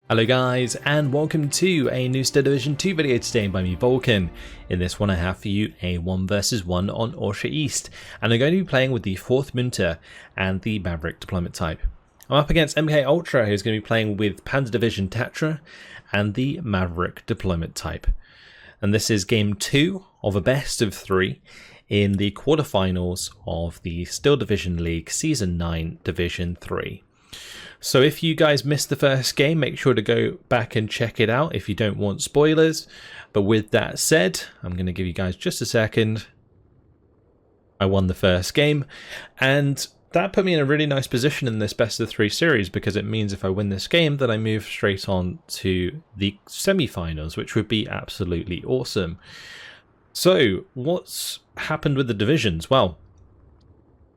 Hello guys, and welcome to a new Sturm Division 2 video today by me, Vulcan. In this one I have for you a 1 versus 1 on Orsha East, and I'm going to be playing with the 4th Munte and the Maverick deployment type. I'm up against MK-Ultra, who's going to be playing with Panzer Division Tatra and the Maverick deployment type. And this is game 2 of a best of 3 in the quarterfinals of the Sturm Division League Season 9 Division 3. So if you guys missed the first game, make sure to go back and check it out if you don't want spoilers. But with that said, I'm going to give you guys just a second. I won the first game, and that put me in a really nice position in this best of 3 series, because it means if I win this game that I move straight on to the semi-finals, which would be absolutely awesome. So what's happened with the divisions? Well,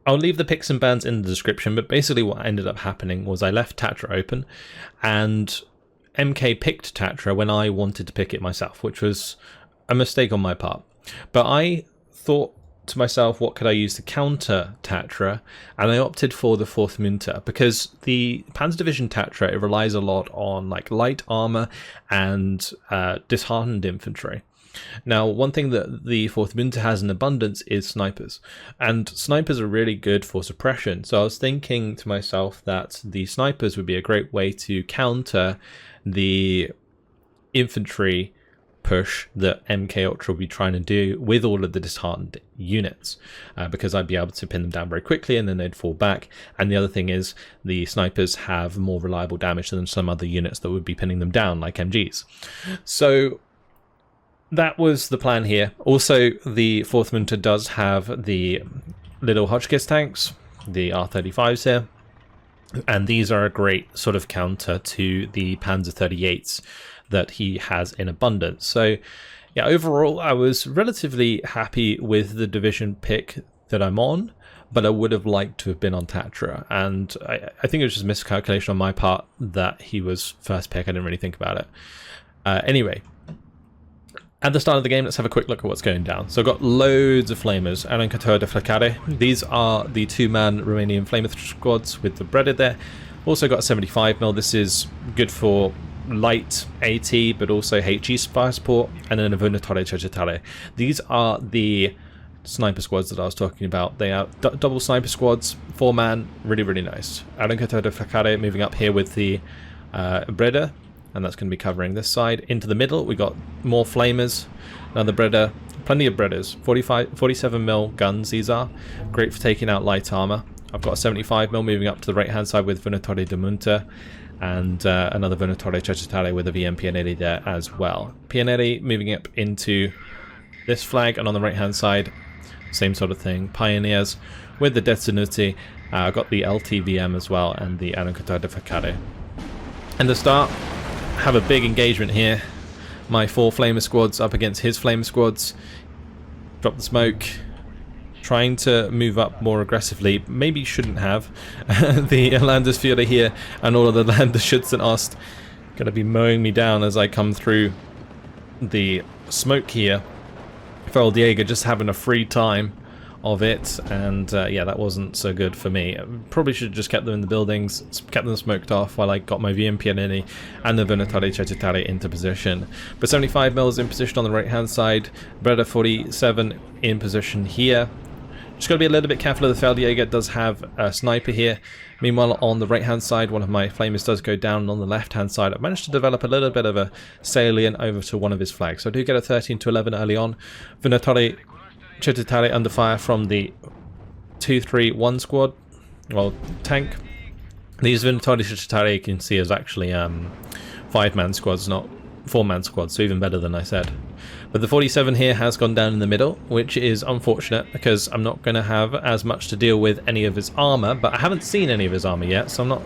I'll leave the picks and bans in the description, but basically what ended up happening was I left Tatra open, and MK picked Tatra when I wanted to pick it myself, which was a mistake on my part. But I thought to myself, what could I use to counter Tatra? And I opted for the 4th Munte, because the Panzer Division Tatra, it relies a lot on like light armor and disheartened infantry. Now, one thing that the 4th Munte has in abundance is snipers, and snipers are really good for suppression. So I was thinking to myself that the snipers would be a great way to counter the infantry push that MK-Ultra will be trying to do with all of the disheartened units, because I'd be able to pin them down very quickly and then they'd fall back. And the other thing is the snipers have more reliable damage than some other units that would be pinning them down, like MGs. So that was the plan here. Also, the 4th Munte does have the little Hotchkiss tanks, the R35s here, and these are a great sort of counter to the Panzer 38s that he has in abundance. So yeah, overall I was relatively happy with the division pick that I'm on, but I would have liked to have been on Tatra, and I think it was just a miscalculation on my part that he was first pick. I didn't really think about it. Anyway, at the start of the game, let's have a quick look at what's going down. So I've got loads of flamers. These are the 2-man Romanian flamer squads with the breaded there. Also got a 75mm. This is good for light AT, but also HE fire support. And then a Jager. These are the sniper squads that I was talking about. They are double sniper squads, 4-man, really, really nice. Moving up here with the Breda, and that's going to be covering this side. Into the middle, we got more flamers. Another Breda, plenty of Bredas. 47mm guns, these are. Great for taking out light armor. I've got a 75mm moving up to the right-hand side with Vulcan de Munte, and another Vulcan Jager with a VMPNL there as well. PNL moving up into this flag, and on the right-hand side, same sort of thing. Pioneers with the Detenuti. I've got the LTVM as well, and the Ihantala. And to start, have a big engagement here. My 4 flamer squads up against his flamer squads. Drop the smoke. Trying to move up more aggressively. Maybe shouldn't have. The Landesführer here and all of the Landesschützen Ost going to be mowing me down as I come through the smoke here. Jager just having a free time of it, and yeah, that wasn't so good for me. Probably should have just kept them in the buildings, kept them smoked off while I got my VMPNL and the Vulcan into position. But 75mm in position on the right hand side, Breda 47 in position here. Just got to be a little bit careful of the Fallchirm. Does have a sniper here. Meanwhile, on the right hand side, one of my flamers does go down. On the left hand side, I've managed to develop a little bit of a salient over to one of his flags. So I do get a 13-11 early on. Vulcan Jager under fire from the 2-3-1 squad, well, tank. These Vulcan Jager you can see is actually 5-man squads, not 4-man squads, so even better than I said. But the 47 here has gone down in the middle, which is unfortunate because I'm not going to have as much to deal with any of his armor, but I haven't seen any of his armor yet, so I'm not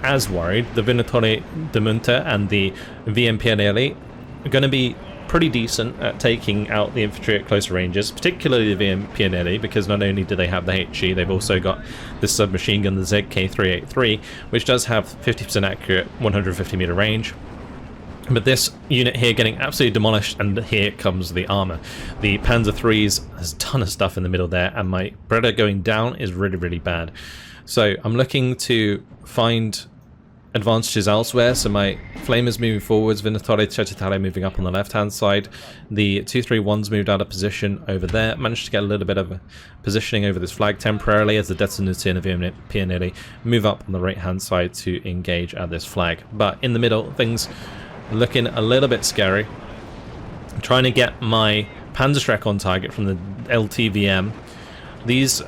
as worried. The Vulcan de Munte and the VMPNL are going to be pretty decent at taking out the infantry at closer ranges, particularly the VMPNL, because not only do they have the HE, they've also got this submachine gun, the ZK383, which does have 50% accurate 150 meter range. But this unit here getting absolutely demolished, and here comes the armor. The Panzer IIIs has a ton of stuff in the middle there, and my Breda going down is really, really bad. So I'm looking to find advantages elsewhere, so my Flamers moving forwards, Ihantala, Siedlce moving up on the left hand side. The 2-3-1s moved out of position over there, managed to get a little bit of positioning over this flag temporarily as the Detonute and the Pioneeri move up on the right hand side to engage at this flag. But in the middle, things looking a little bit scary. I'm trying to get my Panzerschreck on target from the LTVM. These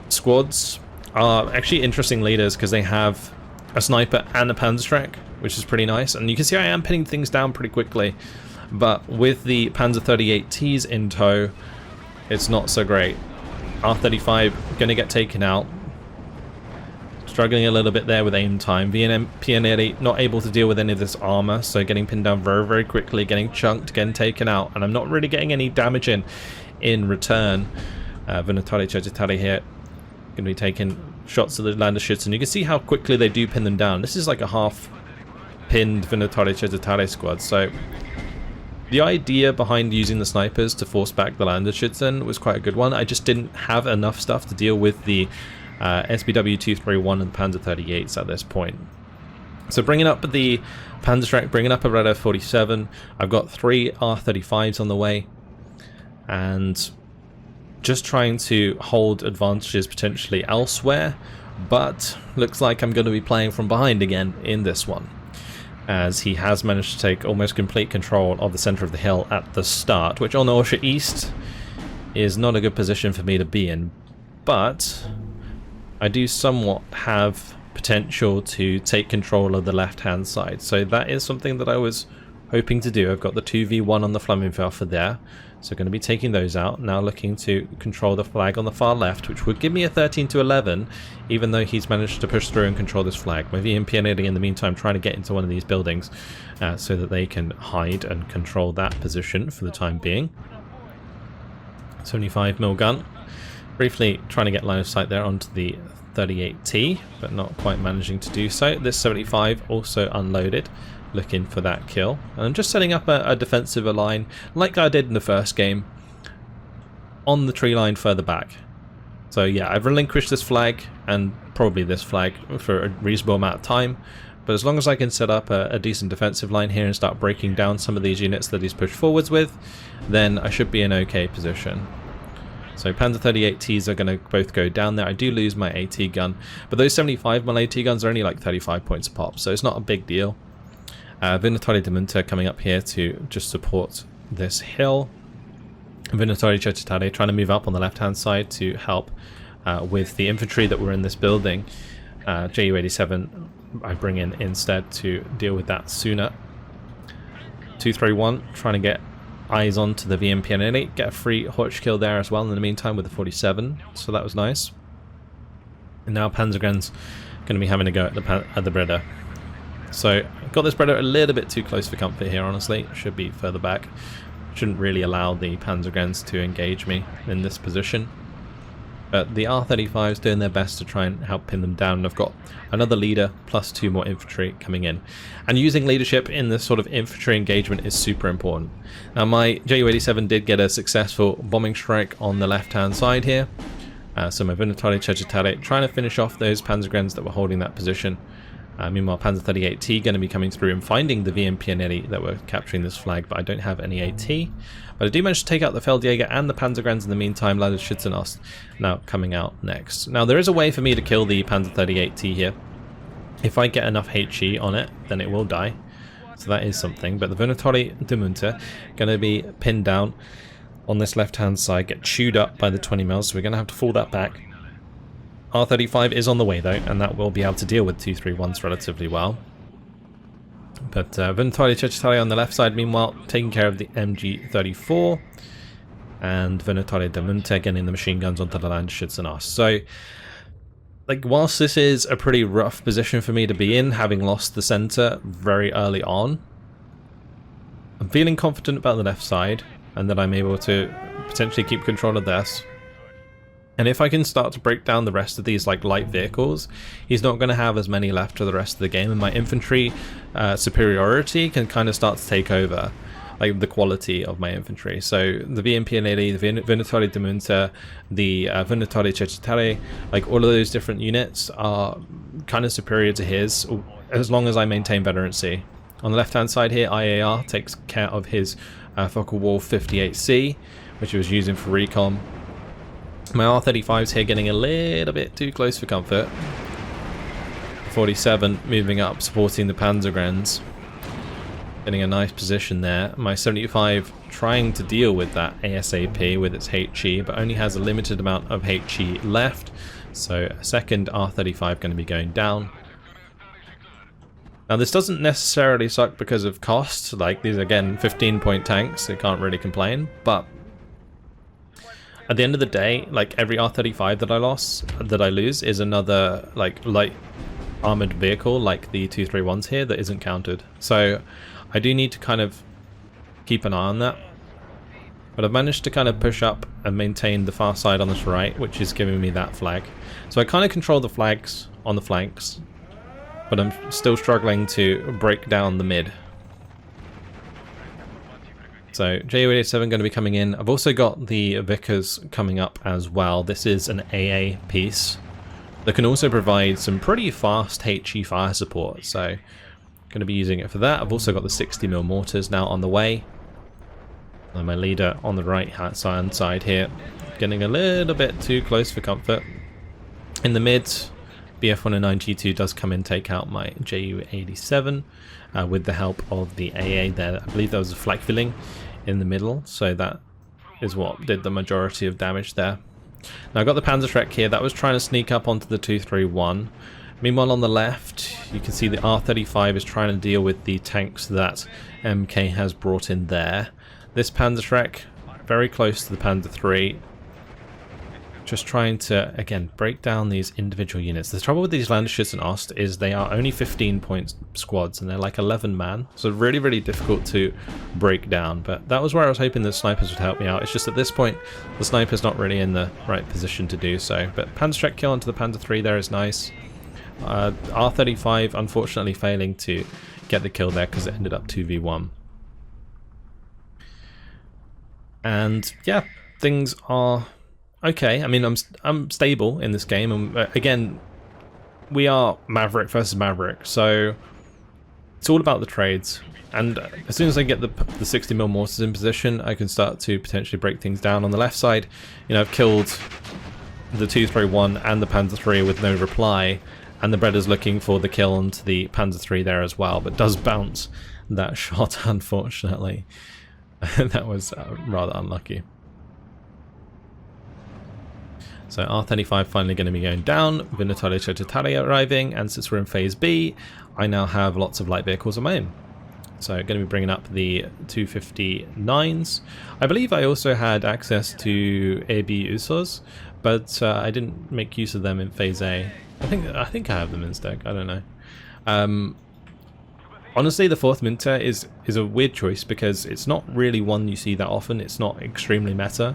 squads are actually interesting leaders because they have a sniper and a Panzerschreck, which is pretty nice, and you can see I am pinning things down pretty quickly, but with the Panzer 38Ts in tow, it's not so great. R35 gonna get taken out, struggling a little bit there with aim time. Pioneeri not able to deal with any of this armor, so getting pinned down very quickly, getting chunked, getting taken out, and I'm not really getting any damage in return. Ihantala, Siedlce here gonna be taking shots of the Landerschutzen, and you can see how quickly they do pin them down. This is like a half-pinned Ihantala, Siedlce squad, so the idea behind using the snipers to force back the Landerschutzen was quite a good one. I just didn't have enough stuff to deal with the SBW 231 and Panzer 38s at this point. So bringing up the Panzerschreck, bringing up a Red F47, I've got 3 R35s on the way, and just trying to hold advantages potentially elsewhere, but looks like I'm going to be playing from behind again in this one, as he has managed to take almost complete control of the center of the hill at the start, which on Orsha East is not a good position for me to be in, but I do somewhat have potential to take control of the left hand side, so that is something that I was hoping to do. I've got the 2v1 on the Flammenwerfer there, so going to be taking those out. Now looking to control the flag on the far left, which would give me a 13-11, even though he's managed to push through and control this flag. My VM Pioneeri in the meantime trying to get into one of these buildings so that they can hide and control that position for the time being. 75mm gun. Briefly trying to get line of sight there onto the 38T, but not quite managing to do so. This 75 also unloaded, looking for that kill, and I'm just setting up a defensive line like I did in the first game on the tree line further back. So yeah, I've relinquished this flag and probably this flag for a reasonable amount of time, but as long as I can set up a decent defensive line here and start breaking down some of these units that he's pushed forwards with, then I should be in okay position. So Panzer 38Ts are going to both go down there. I do lose my AT gun, but those 75mm AT guns are only like 35 points a pop, so it's not a big deal. Ihantala de Munte coming up here to just support this hill. Ihantala Siedlce trying to move up on the left hand side to help with the infantry that were in this building. Ju-87 I bring in instead to deal with that sooner. 231 trying to get eyes on to the VM Pioneeri, get a free Hutch kill there as well in the meantime with the 47, so that was nice. And now Panzergren's going to be having a go at the Breda. So got this Breda a little bit too close for comfort here, honestly. Should be further back. Shouldn't really allow the Panzergrens to engage me in this position. But the R35 is doing their best to try and help pin them down, and I've got another leader plus 2 more infantry coming in. And using leadership in this sort of infantry engagement is super important. Now my Ju-87 did get a successful bombing strike on the left hand side here. So my Ihantala Siedlce trying to finish off those Panzergrens that were holding that position. Meanwhile, Panzer 38T going to be coming through and finding the VM Pioneeri that were capturing this flag, but I don't have any AT. But I do manage to take out the Feldjäger and the Panzergrens in the meantime. Landerschutzen now coming out next. Now there is a way for me to kill the Panzer 38T here. If I get enough HE on it, then it will die. So that is something. But the Ihantala de Munte going to be pinned down on this left hand side, get chewed up by the 20mm, so we're going to have to fall that back. R35 is on the way though, and that will be able to deal with 231s relatively well. But Ihantala Siedlce on the left side, meanwhile, taking care of the MG34, and Ihantala de Munte getting the machine guns onto the Landerschutzen. So, like, whilst this is a pretty rough position for me to be in, having lost the center very early on, I'm feeling confident about the left side, and that I'm able to potentially keep control of this. And if I can start to break down the rest of these like light vehicles, he's not going to have as many left for the rest of the game, and my infantry superiority can kind of start to take over like the quality of my infantry. So the VM Pioneeri, the Ihantala de Munte, the Ihantala Siedlce, like all of those different units are kind of superior to his as long as I maintain veterancy. On the left hand side here, IAR takes care of his Focke-Wulf 58C, which he was using for recon. My R35's here getting a little bit too close for comfort. 47 moving up, supporting the Panzergrenz. Getting a nice position there. My 75 trying to deal with that ASAP with its HE, but only has a limited amount of HE left. So a second R35 going to be going down. Now this doesn't necessarily suck because of cost. Like these again 15-point tanks, so can't really complain. But at the end of the day, like every R35 that I lose is another like light armored vehicle like the 231s here that isn't counted. So I do need to kind of keep an eye on that. But I've managed to kind of push up and maintain the far side on this right, which is giving me that flag. So I kind of control the flags on the flanks, but I'm still struggling to break down the mid. So Ju-87 going to be coming in. I've also got the Vickers coming up as well. This is an AA piece that can also provide some pretty fast HE fire support. So going to be using it for that. I've also got the 60mm mortars now on the way. And my leader on the right hand side here, getting a little bit too close for comfort. In the mid, BF-109G2 does come in, take out my Ju-87 with the help of the AA there. I believe there was a flak filling in the middle, so that is what did the majority of damage there. Now I've got the Panzerschreck here, that was trying to sneak up onto the 231. Meanwhile on the left, you can see the R35 is trying to deal with the tanks that MK has brought in there. This Panzerschreck, very close to the Panzer III, just trying to, again, break down these individual units. The trouble with these Landesschützen Ost is they are only 15-point squads, and they're like 11 man, so really, really difficult to break down. But that was where I was hoping the snipers would help me out. It's just at this point, the sniper's not really in the right position to do so. But Panzerschreck kill onto the Panzer III there is nice. R35 unfortunately failing to get the kill there because it ended up 2v1. And yeah, things are okay. I mean, I'm stable in this game, and again, we are Maverick versus Maverick, so it's all about the trades. And as soon as I get the 60mm mortars in position, I can start to potentially break things down. On the left side, you know, I've killed the 231 and the Panzer III with no reply, and the Breda's looking for the kill onto the Panzer III there as well, but does bounce that shot, unfortunately. That was rather unlucky. So R35 finally going to be going down, Tali arriving, and since we're in phase B, I now have lots of light vehicles of my own. So going to be bringing up the 259s. I believe I also had access to AB USOs, but I didn't make use of them in phase A. I think I have them in stack, I don't know. Honestly, the 4th Munte is a weird choice because it's not really one you see that often. It's not extremely meta,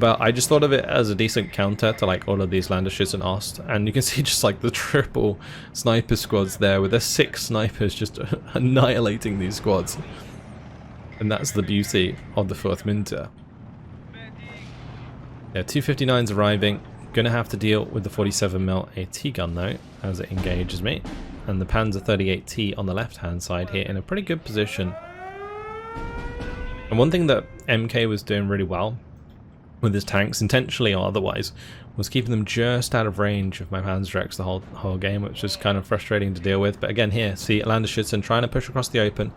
but I just thought of it as a decent counter to like all of these Landesschützen Ost, and you can see just like the triple sniper squads there with their 6 snipers just annihilating these squads, and that's the beauty of the 4th Munte. Yeah, 259's arriving. Gonna have to deal with the 47mm AT gun though as it engages me. And the Panzer 38T on the left hand side here in a pretty good position. And one thing that MK was doing really well with his tanks, intentionally or otherwise, was keeping them just out of range of my Panzerschrecks the whole game, which was kind of frustrating to deal with. But again here, see Landesschützen trying to push across the open,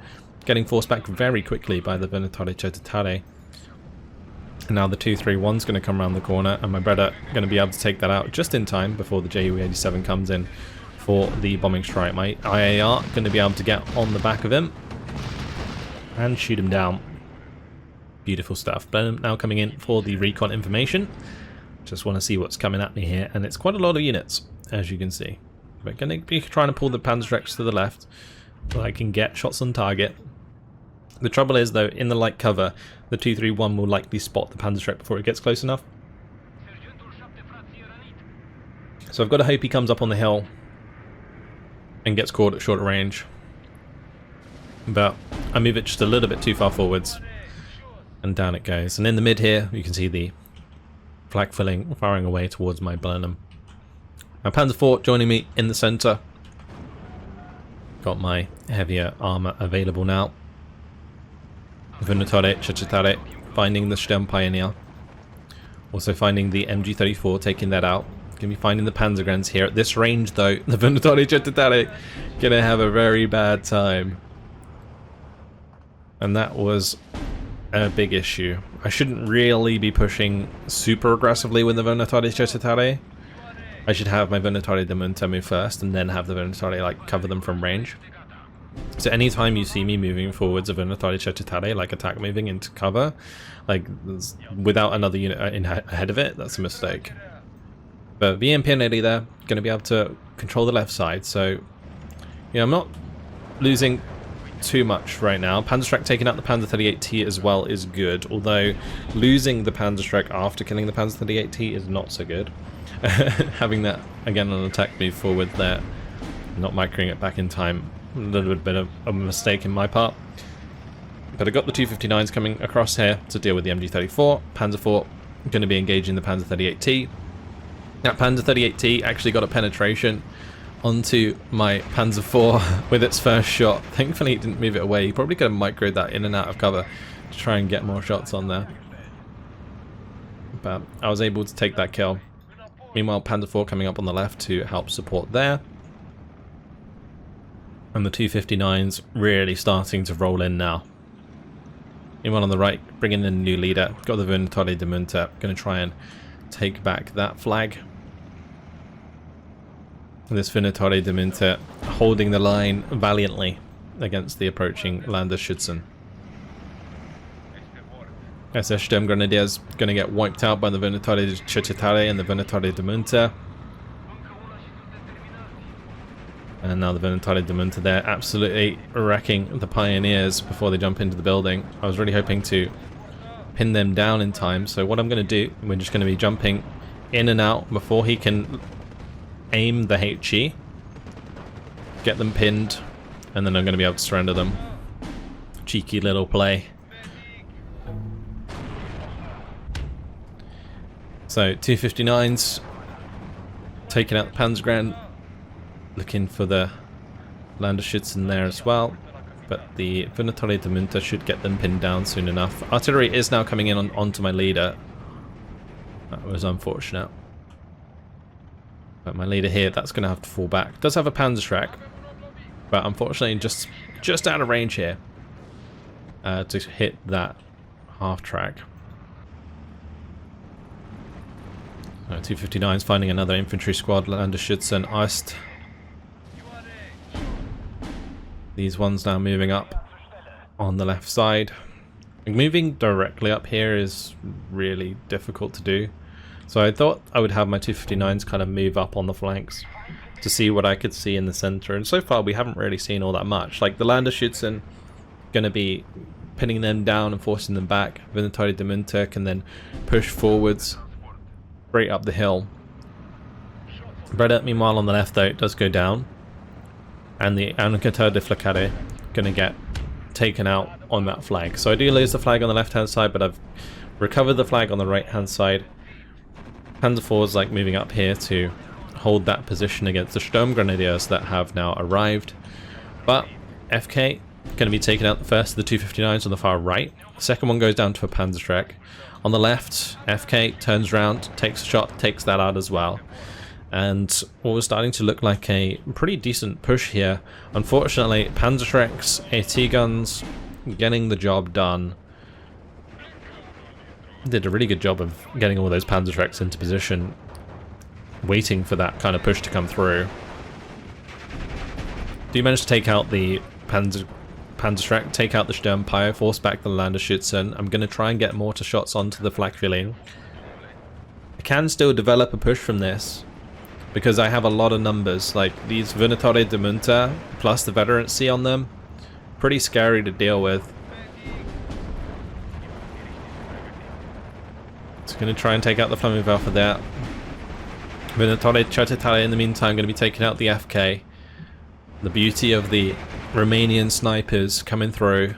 getting forced back very quickly by the Tali. And now the 231's going to come around the corner, and my Breda going to be able to take that out just in time before the Ju-87 comes in for the bombing strike. My IAR going to be able to get on the back of him and shoot him down. Beautiful stuff. But now coming in for the recon information. Just want to see what's coming at me here, and it's quite a lot of units, as you can see. We're going to be trying to pull the Panzerschrecks to the left so I can get shots on target. The trouble is, though, in the light cover, the 231 will likely spot the Panzerschreck before it gets close enough. So I've got to hope he comes up on the hill and gets caught at shorter range. But I move it just a little bit too far forwards, and down it goes. And in the mid here, you can see the flak filling firing away towards my Blenheim. Now Panzer IV joining me in the centre. Got my heavier armor available now. Ihantala, Siedlce, finding the Sturm Pioneer. Also finding the MG34, taking that out. Gonna be finding the Panzergrens here. At this range though, the Ihantala, Siedlce gonna have a very bad time. And that was a big issue. I shouldn't really be pushing super aggressively with the Ihantala, Siedlce. I should have my Ihantala de Munte move first and then have the Ihantala like cover them from range. So anytime you see me moving forwards of Ihantala, Siedlce, like attack moving into cover, like without another unit ahead of it, that's a mistake. But VMP nearly there, going to be able to control the left side, so yeah, I'm not losing too much right now. Panzerschreck taking out the Panzer 38T as well is good, although losing the Panzerschreck after killing the Panzer 38T is not so good. Having that again on attack move forward there, not microing it back in time, a little bit of a mistake in my part. But I got the 259s coming across here to deal with the MG34. Panzer IV going to be engaging the Panzer 38T. That Panzer 38T actually got a penetration onto my Panzer IV with its first shot. Thankfully it didn't move it away. He probably could have microed that in and out of cover to try and get more shots on there. But I was able to take that kill. Meanwhile, Panzer IV coming up on the left to help support there. And the 259s really starting to roll in now. Meanwhile on the right, bringing in a new leader. Got the Ihantala de Munte. Going to try and take back that flag. This Ihantala de Munte holding the line valiantly against the approaching Landesschützen. SS Sturm Grenadiers going to get wiped out by the Ihantala Siedlce and the Ihantala de Munte. And now the Ihantala de Munte there absolutely wrecking the Pioneers before they jump into the building. I was really hoping to pin them down in time, so what I'm going to do, we're just going to be jumping in and out before he can aim the HE, get them pinned, and then I'm going to be able to surrender them. Cheeky little play. So 259s taking out the Panzergren, looking for the Landesschützen there as well, but the Ihantala de Munte should get them pinned down soon enough. Artillery is now coming in onto my leader. That was unfortunate. But my leader here, that's going to have to fall back. Does have a Panzerschreck, but unfortunately just out of range here to hit that half track. 259's finding another infantry squad, Landesschützen East. These ones now moving up on the left side. Moving directly up here is really difficult to do. So I thought I would have my 259s kind of move up on the flanks to see what I could see in the center. And so far we haven't really seen all that much. Like the Landesschützen going to be pinning them down and forcing them back. Ihantala de Munte can then push forwards straight up the hill. Breda, meanwhile, on the left though, it does go down. And the Ihantala de Fallchirm going to get taken out on that flag. So I do lose the flag on the left hand side, but I've recovered the flag on the right hand side. Panzer IV is like moving up here to hold that position against the Sturm Grenadiers that have now arrived. But FK going to be taking out the first of the 259s on the far right. The second one goes down to a Panzerschreck. On the left, FK turns around, takes a shot, takes that out as well. And what was starting to look like a pretty decent push here. Unfortunately, Panzerschrecks, AT guns, getting the job done. Did a really good job of getting all those Panzerschrecks into position, waiting for that kind of push to come through. Do you manage to take out the Panzerschreck, take out the Sturm Pio, force back the Landesschützen? I'm going to try and get mortar shots onto the Flakfilling. I can still develop a push from this, because I have a lot of numbers. Like these Ihantala de Munte plus the veterancy on them, pretty scary to deal with. It's going to try and take out the Flammenwerfer there. Ihantala Siedlce in the meantime going to be taking out the FK. The beauty of the Romanian snipers coming through.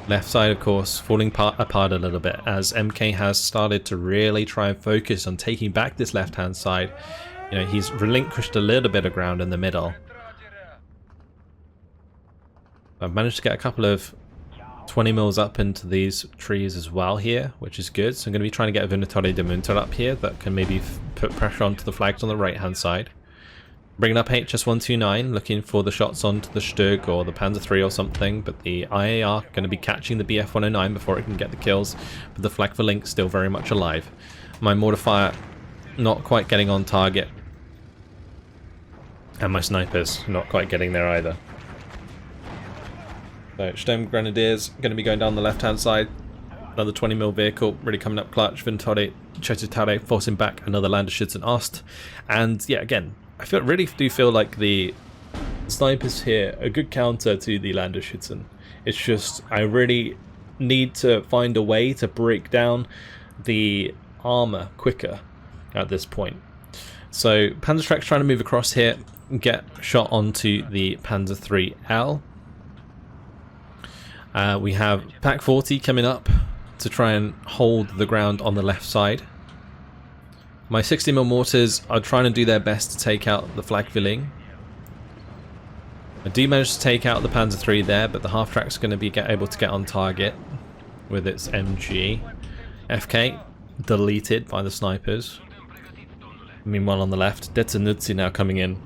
Left side, of course, falling apart a little bit as MK has started to really try and focus on taking back this left-hand side. You know, he's relinquished a little bit of ground in the middle. I've managed to get a couple of 20 mils up into these trees as well here, which is good. So I'm going to be trying to get a Ihantala de Munte up here that can maybe put pressure onto the flags on the right hand side. Bringing up HS-129, looking for the shots onto the Sturm or the Panzer III or something, but the IAR going to be catching the BF-109 before it can get the kills, but the flag for Link still very much alive. My mortar fire not quite getting on target, and my snipers not quite getting there either. So Sturm Grenadiers going to be going down the left hand side. Another 20mm vehicle really coming up clutch. Ihantala forcing back another Landesschützen Ost. And yeah, again, I really do feel like the snipers here are a good counter to the Landesschützen. It's just I really need to find a way to break down the armor quicker at this point. So Panzerschreck's trying to move across here and get shot onto the Panzer IIIL. We have Pak 40 coming up to try and hold the ground on the left side. My 60mm mortars are trying to do their best to take out the Flakvilling. I do manage to take out the Panzer III there, but the half-track's going to be able to get on target with its MG. FK deleted by the snipers. Meanwhile on the left, Siedlce now coming in.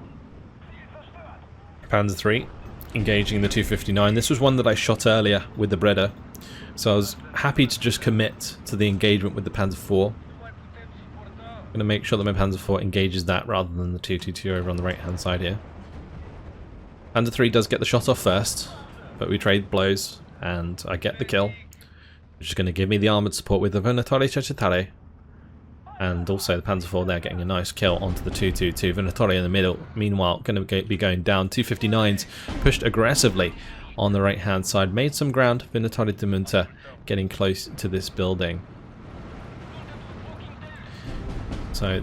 Panzer III engaging the 259. This was one that I shot earlier with the Bredder, so I was happy to just commit to the engagement with the Panzer IV. I'm going to make sure that my Panzer IV engages that rather than the 222 over on the right hand side here. Panzer III does get the shot off first, but we trade blows and I get the kill, which is going to give me the armoured support with the Ihantala, and also the Panzer IV there getting a nice kill onto the 222. Ihantala in the middle, meanwhile, going to be going down. 259s pushed aggressively on the right hand side, made some ground. Ihantala de Munte getting close to this building. So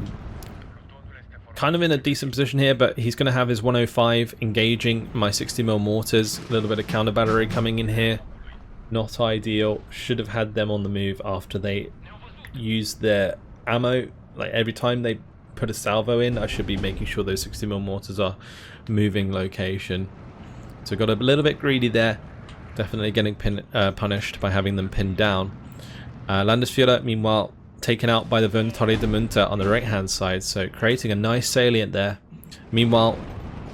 kind of in a decent position here, but he's going to have his 105 engaging my 60mm mortars. A little bit of counter battery coming in here. Not ideal. Should have had them on the move after they used their ammo. Like every time they put a salvo in, I should be making sure those 60mm mortars are moving location. So got a little bit greedy there. Definitely getting punished by having them pinned down. Landesführer, meanwhile, taken out by the Ihantala de Munte on the right hand side, so creating a nice salient there. Meanwhile,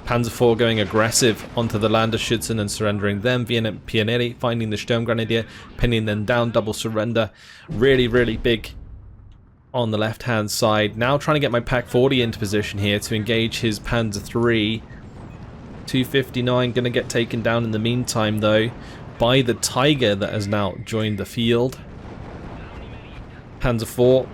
Panzer IV going aggressive onto the Landesschützen and surrendering them. Pianelli finding the Sturm Grenadier, pinning them down, double surrender. Really, really big on the left hand side. Now trying to get my Pak 40 into position here to engage his Panzer III. 259 going to get taken down in the meantime though by the Tiger that has now joined the field. Panzer IV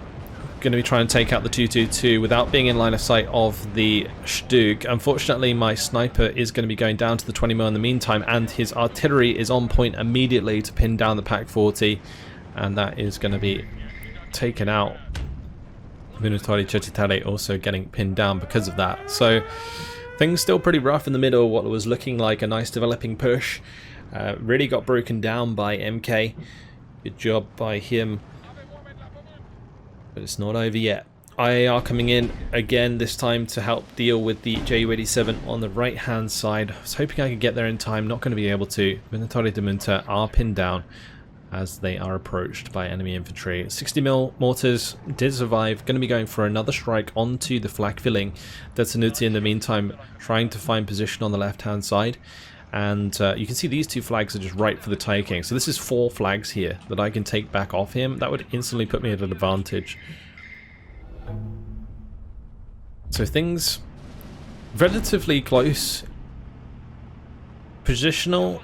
going to be trying to take out the 222 without being in line of sight of the Stug. Unfortunately, my sniper is going to be going down to the 20mm in the meantime, and his artillery is on point immediately to pin down the Pak 40, and that is going to be taken out. Ihantala also getting pinned down because of that. So things still pretty rough in the middle. What was looking like a nice developing push really got broken down by MK. Good job by him. But it's not over yet. IAR coming in again, this time to help deal with the Ju-87 on the right hand side. I was hoping I could get there in time, not going to be able to. Ihantala de Munte are pinned down as they are approached by enemy infantry. 60mm mortars did survive, going to be going for another strike onto the Flakvilling. Siedlce in the meantime trying to find position on the left hand side. And you can see these two flags are just right for the taking. So this is 4 flags here that I can take back off him. That would instantly put me at an advantage. So things relatively close. Positioning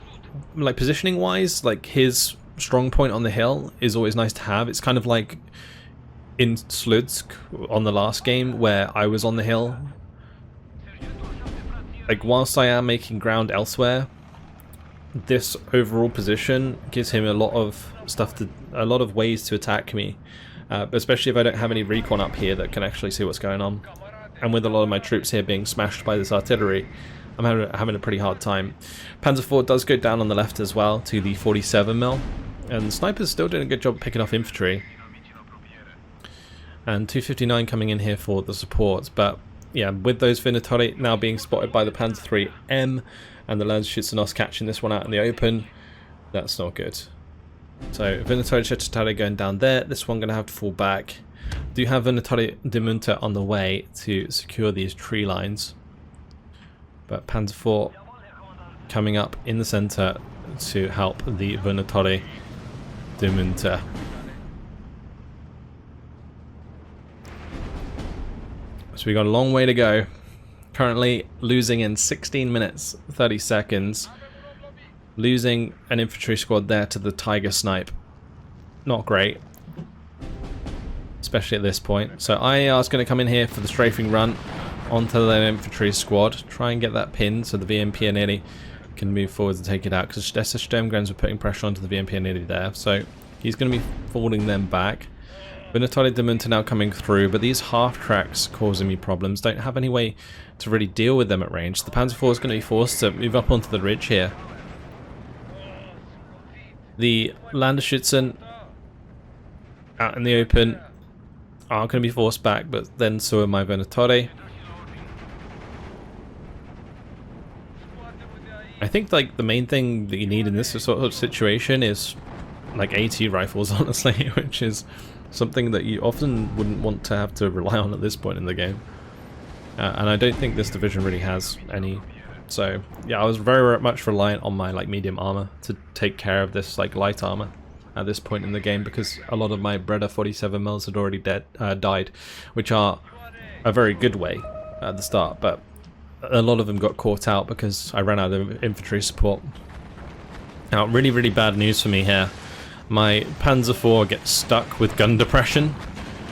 wise, like his strong point on the hill is always nice to have. It's kind of like in Siedlce on the last game where I was on the hill. Like, whilst I am making ground elsewhere, this overall position gives him a lot of ways to attack me, especially if I don't have any recon up here that can actually see what's going on. And with a lot of my troops here being smashed by this artillery, I'm having a pretty hard time. Panzer IV does go down on the left as well to the 47mm, and the sniper's still doing a good job picking off infantry. And 259 coming in here for the support, but yeah, with those Ihantala now being spotted by the Panzer III M, and the Landschützenhaus catching this one out in the open. That's not good. So Ihantala going down there. This one going to have to fall back. Do have Ihantala de Munte on the way to secure these tree lines, but Panzer IV coming up in the center to help the Ihantala de Munte. So we got a long way to go. Currently losing in 16 minutes 30 seconds. Losing an infantry squad there to the Tiger Snipe. Not great. Especially at this point. So IAR is going to come in here for the strafing run onto the infantry squad. Try and get that pin so the VMP nearly can move forward to take it out. Because the Sturmgrens were putting pressure onto the VMP nearly there. So he's going to be forwarding them back. Ihantala de Munte now coming through, but these half tracks causing me problems. Don't have any way to really deal with them at range. The Panzer IV is going to be forced to move up onto the ridge here. The Landschützen out in the open are going to be forced back, but then so are my Ihantala. I think like the main thing that you need in this sort of situation is like AT rifles, honestly, which is something that you often wouldn't want to have to rely on at this point in the game. And I don't think this division really has any. So yeah, I was very much reliant on my like medium armor to take care of this like light armor at this point in the game, because a lot of my Breda 47mm had already died, which are a very good way at the start, but a lot of them got caught out because I ran out of infantry support. Now really, really bad news for me here. My Panzer IV gets stuck with gun depression,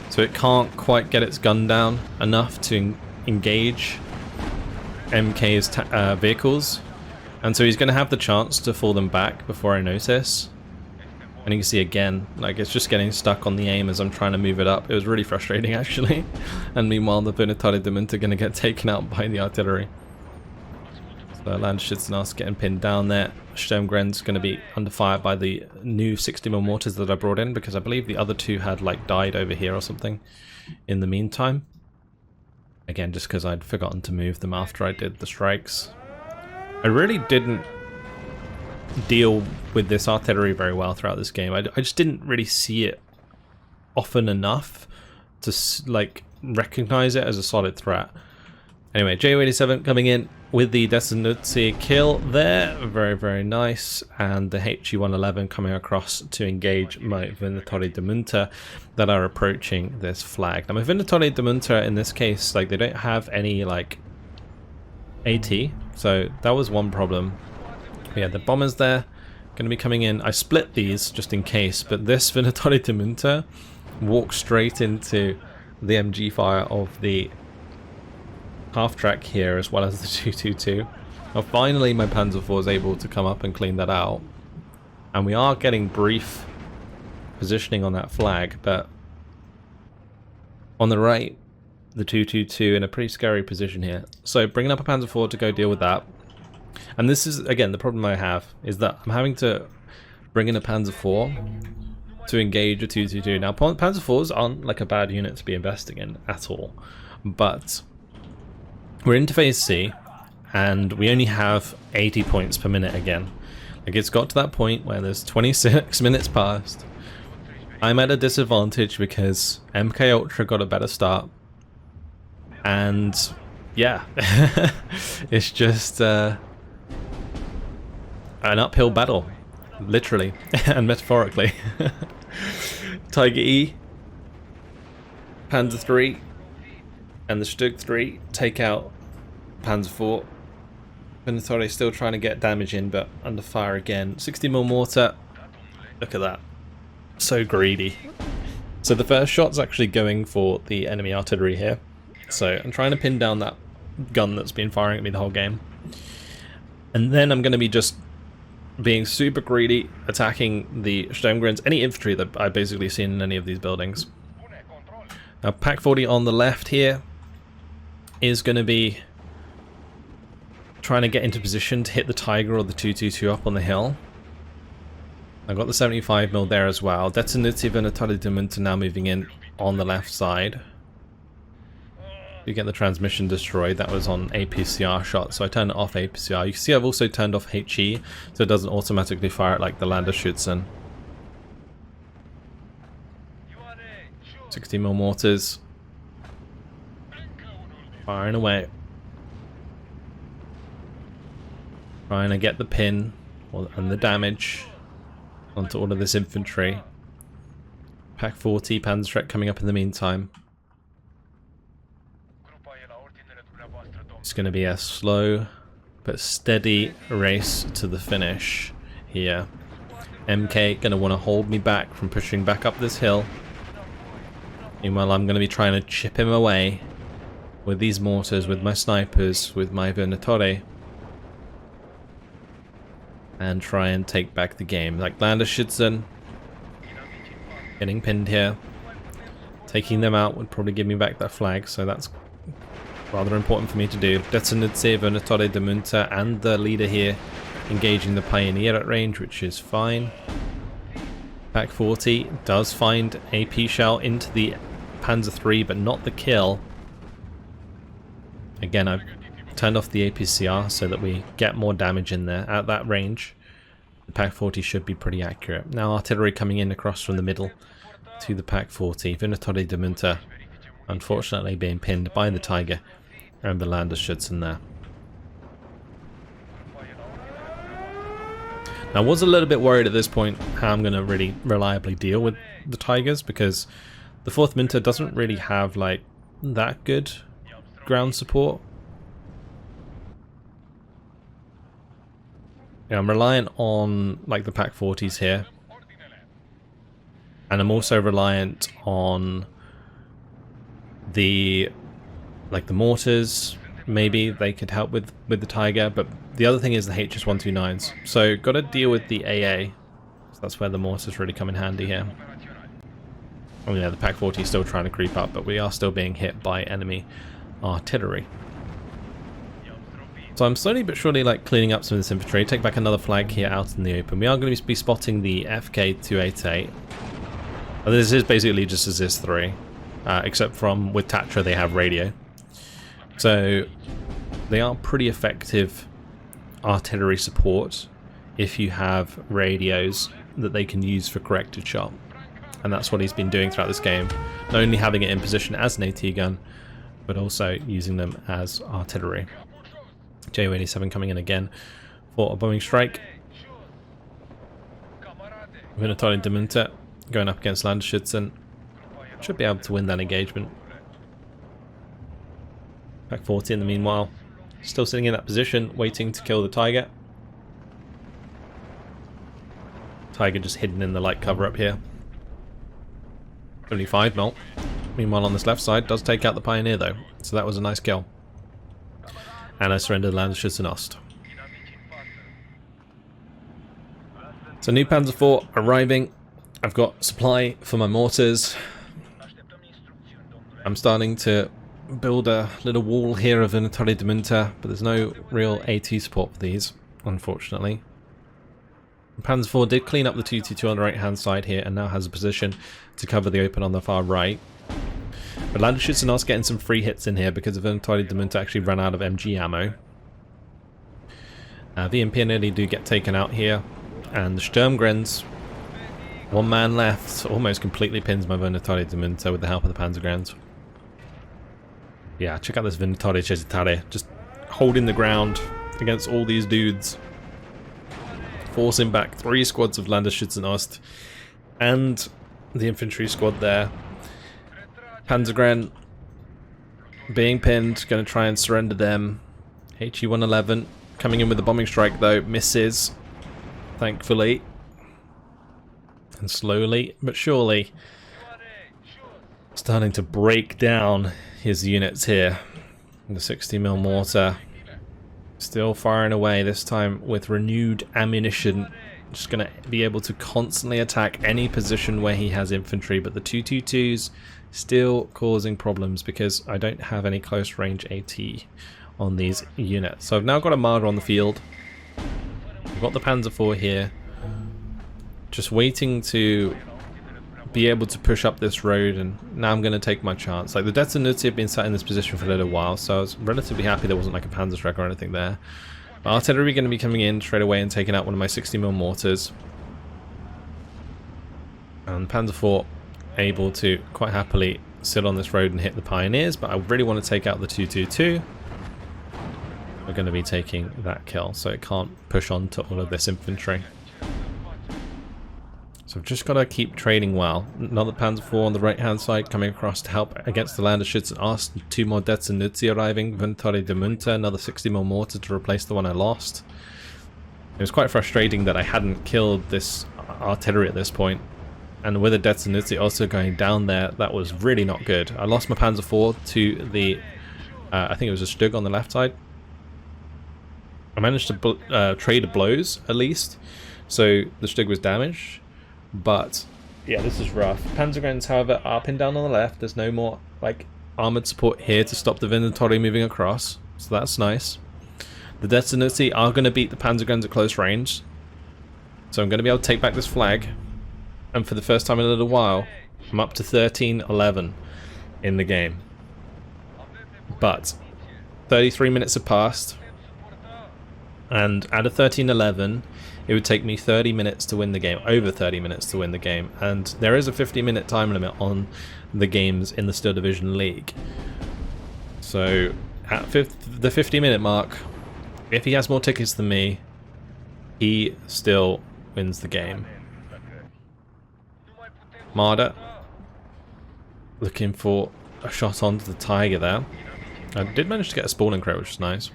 so it can't quite get its gun down enough to engage MK's vehicles, and so he's going to have the chance to fall them back before I notice. And you can see again, like it's just getting stuck on the aim as I'm trying to move it up. It was really frustrating actually. And meanwhile the Ihantala de Munte are going to get taken out by the artillery. So Landschützenhaus getting pinned down there. Sturmgren's going to be under fire by the new 60mm mortars that I brought in, because I believe the other two had like died over here or something in the meantime. Again, just because I'd forgotten to move them after I did the strikes. I really didn't deal with this artillery very well throughout this game. I just didn't really see it often enough to like recognize it as a solid threat. Anyway, Ju-87 coming in with the Destinuzzi kill there. Very, very nice. And the HE-111 coming across to engage my Ihantala de Munte that are approaching this flag. Now, my Ihantala de Munte in this case, like, they don't have any, like, AT. So that was one problem. Yeah, the bombers there going to be coming in. I split these just in case, but this Ihantala de Munte walks straight into the MG fire of the half-track here, as well as the 222. Now finally my Panzer IV is able to come up and clean that out, and we are getting brief positioning on that flag, but on the right the 222 in a pretty scary position here. So bringing up a Panzer IV to go deal with that. And this is again the problem I have, is that I'm having to bring in a Panzer IV to engage a 222. Now Panzer IVs aren't like a bad unit to be investing in at all, but we're into phase C, and we only have 80 points per minute again. Like, it's got to that point where there's 26 minutes past. I'm at a disadvantage because MK-Ultra got a better start. And, yeah, it's just an uphill battle, literally and metaphorically. Tiger E, Panzer III, and the Stug 3 take out Panzer IV. Ihantala still trying to get damage in, but under fire again. 60mm mortar. Look at that. So greedy. So the first shot's actually going for the enemy artillery here. So I'm trying to pin down that gun that's been firing at me the whole game. And then I'm going to be just being super greedy, attacking the Sturmgrens, any infantry that I've basically seen in any of these buildings. Now Pack 40 on the left here is going to be trying to get into position to hit the Tiger or the 222 up on the hill. I've got the 75mm there as well. Destinuzzi Ihantala de Munte now moving in on the left side. You get the transmission destroyed. That was on APCR shot, so I turned it off APCR. You can see I've also turned off HE, so it doesn't automatically fire it like the Landerschützen. 60mm mortars. Firing away. Trying to get the pin and the damage onto all of this infantry. Pack 40, Panzerschreck coming up in the meantime. It's going to be a slow but steady race to the finish here. MK going to want to hold me back from pushing back up this hill. Meanwhile, I'm going to be trying to chip him away with these mortars, with my snipers, with my Venatori, and try and take back the game. Like Landerschützen getting pinned here. Taking them out would probably give me back that flag, so that's rather important for me to do. Detonitze, Venatori de Munte, and the leader here engaging the Pioneer at range, which is fine. Pack 40 does find a P-shell into the Panzer III, but not the kill. Again, I've turned off the APCR so that we get more damage in there at that range. The Pack 40 should be pretty accurate. Now artillery coming in across from the middle to the Pack 40. Venatori de Munte unfortunately being pinned by the Tiger and the Landerschützen there. Now I was a little bit worried at this point how I'm going to really reliably deal with the Tigers, because the 4th Munte doesn't really have like that good ground support. Yeah, I'm reliant on like the Pack 40s here, and I'm also reliant on the the mortars. Maybe they could help with the Tiger, but the other thing is the HS-129s. So got to deal with the AA. So that's where the mortars really come in handy here. Oh yeah, the Pack 40 is still trying to creep up, but we are still being hit by enemy artillery. So I'm slowly but surely like cleaning up some of this infantry. Take back another flag here out in the open. We are going to be spotting the FK-288. This is basically just a ZIS-3, except from with Tatra they have radio. So they are pretty effective artillery support if you have radios that they can use for corrected shot. And that's what he's been doing throughout this game. Not only having it in position as an AT gun, but also using them as artillery. Ju-87 coming in again for a bombing strike. Venatori de Munte going up against Landerschützen. Should be able to win that engagement. Pack 40 in the meanwhile, still sitting in that position, waiting to kill the Tiger. Tiger just hidden in the light cover up here. Only 5 mil. Meanwhile on this left side, does take out the Pioneer though, so that was a nice kill. And I surrendered Landerschützen Ost. So new Panzer IV arriving. I've got supply for my mortars. I'm starting to build a little wall here of Venatori de Munte, but there's no real AT support for these, unfortunately. Panzer IV did clean up the 222 on the right hand side here and now has a position to cover the open on the far right. But Landerschützen are getting some free hits in here because Venatori de Munte actually ran out of MG ammo. VMP nearly do get taken out here, and the Sturmgrens, one man left, almost completely pins my Venatori de Munte with the help of the Panzergrens. Yeah, check out this Venatori Siedlce, just holding the ground against all these dudes. Forcing back 3 squads of Landerschützen Ost and the infantry squad there. Panzergren being pinned, going to try and surrender them. HE-111 coming in with a bombing strike though, misses, thankfully. And slowly but surely starting to break down his units here. The 60mm mortar still firing away, this time with renewed ammunition. Just going to be able to constantly attack any position where he has infantry, but the 222s still causing problems because I don't have any close range AT on these units. So I've now got a Marder on the field. I've got the Panzer IV here, just waiting to be able to push up this road, and now I'm going to take my chance. Like, the Detzenutzi have been sat in this position for a little while, so I was relatively happy there wasn't like a Panzerschreck or anything there. But artillery going to be coming in straight away and taking out one of my 60mm mortars. And Panzer IV able to quite happily sit on this road and hit the Pioneers, but I really want to take out the 222. We're going to be taking that kill, so it can't push on to all of this infantry. So I've just got to keep trading well. Another Panzer IV on the right hand side coming across to help against the Landesschützen. 2 more Detzenutzi arriving. Vulcan de Munte, another 60mm mortar to replace the one I lost. It was quite frustrating that I hadn't killed this artillery at this point. And with a Detzenutzi also going down there, that was really not good. I lost my Panzer IV to the, I think it was a Stug on the left side. I managed to trade blows at least, so the Stug was damaged. But yeah, this is rough. Panzergrenz, however, are pinned down on the left. There's no more like armored support here to stop the Venatori moving across, so that's nice. The Detzenutzi are going to beat the Panzergrenz at close range, so I'm going to be able to take back this flag. And for the first time in a little while, I'm up to 13-11 in the game. But 33 minutes have passed, and out of 13-11, it would take me 30 minutes to win the game, over 30 minutes to win the game, and there is a 50-minute time limit on the games in the Still Division League. So at the 50-minute mark, if he has more tickets than me, he still wins the game. Marder looking for a shot onto the Tiger there. I did manage to get a spawning crate, which is nice.